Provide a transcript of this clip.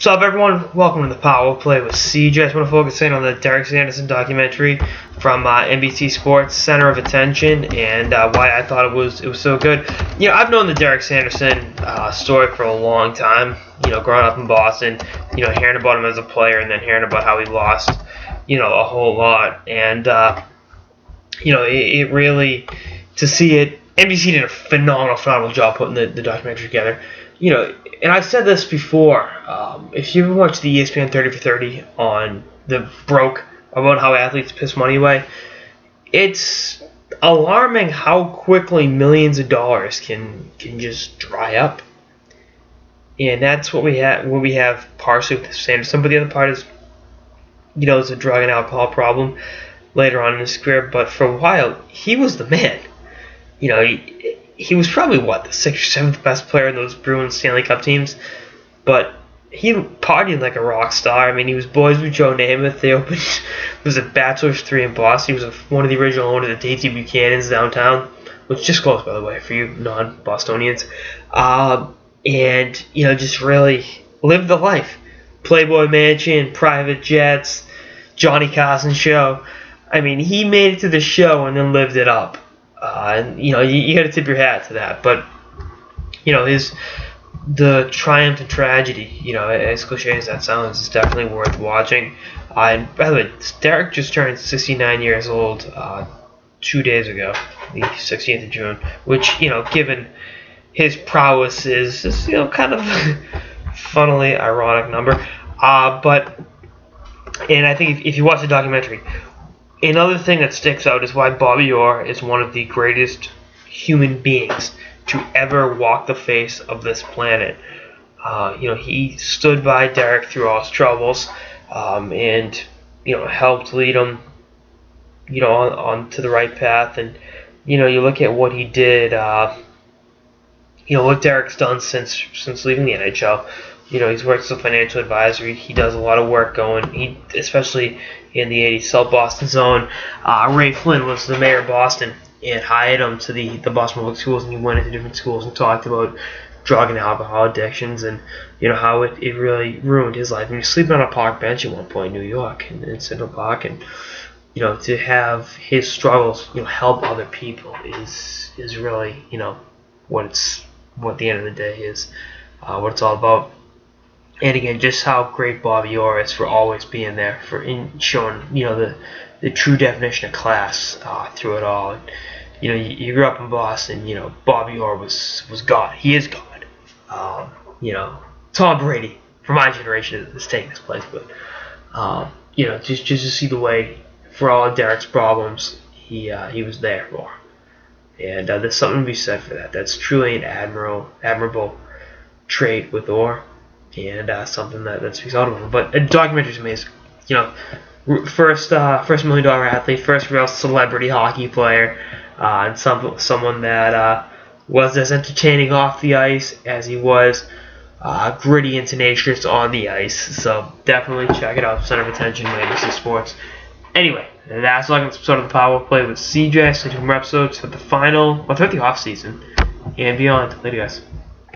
What's up, everyone? Welcome to the Power Play with CJ. I just want to focus in on the Derek Sanderson documentary from NBC Sports Center of Attention and why I thought it was so good. You know, I've known the Derek Sanderson story for a long time. You know, growing up in Boston, you know, hearing about him as a player and then hearing about how he lost, you know, a whole lot. And you know, it really, to see it, NBC did a phenomenal job putting the documentary together. You know, and I've said this before. If you ever watch the ESPN 30 for 30 on the broke about how athletes piss money away, it's alarming how quickly millions of dollars can just dry up. And that's what we have partially with Sanderson, but the other part is, you know, it's a drug and alcohol problem later on in his career. But for a while, he was the man. You know, he was probably, the 6th or 7th best player in those Bruin Stanley Cup teams. But he partied like a rock star. I mean, he was boys with Joe Namath. They opened, it was a Bachelor's 3 in Boston. He was one of the original owners of the Daisy Buchanan's downtown, which just close, by the way, for you non-Bostonians. And, you know, just really lived the life. Playboy Mansion, private jets, Johnny Carson show. I mean, he made it to the show and then lived it up. And, you know, you got to tip your hat to that. But, you know, the triumph and tragedy, you know, as cliche as that sounds, is definitely worth watching. And by the way, Derek just turned 69 years old 2 days ago, the 16th of June, which, you know, given his prowess is you know, kind of funnily ironic number. But, and I think if you watch the documentary, another thing that sticks out is why Bobby Orr is one of the greatest human beings to ever walk the face of this planet. You know, he stood by Derek through all his troubles, and, you know, helped lead him, you know, on to the right path. And, you know, you look at what he did, you know, what Derek's done since leaving the NHL. You know, he's worked as a financial advisor. He does a lot of work especially in the 80s South Boston zone. Ray Flynn was the mayor of Boston and hired him to the Boston Public Schools, and he went into different schools and talked about drug and alcohol addictions and, you know, how it really ruined his life. And he was sleeping on a park bench at one point in New York, in Central Park, and, you know, to have his struggles, you know, help other people is really, you know, what the end of the day is, what it's all about. And again, just how great Bobby Orr is for always being there, in showing, you know, the true definition of class through it all. And, you know, you grew up in Boston. You know, Bobby Orr was God. He is God. You know, Tom Brady for my generation is taking this place, but you know, just to see the way, for all of Derek's problems, he was there for him. And there's something to be said for that. That's truly an admirable trait with Orr. And something that speaks out of him. But the documentary's amazing. You know, first $1 million athlete, first real celebrity hockey player, and someone that was as entertaining off the ice as he was gritty and tenacious on the ice. So definitely check it out. Center of Attention, NBC Sports. Anyway, that's like an episode of the Power Play with CJ. Stay tuned for more episodes for the final, throughout the off season and beyond. Later, guys.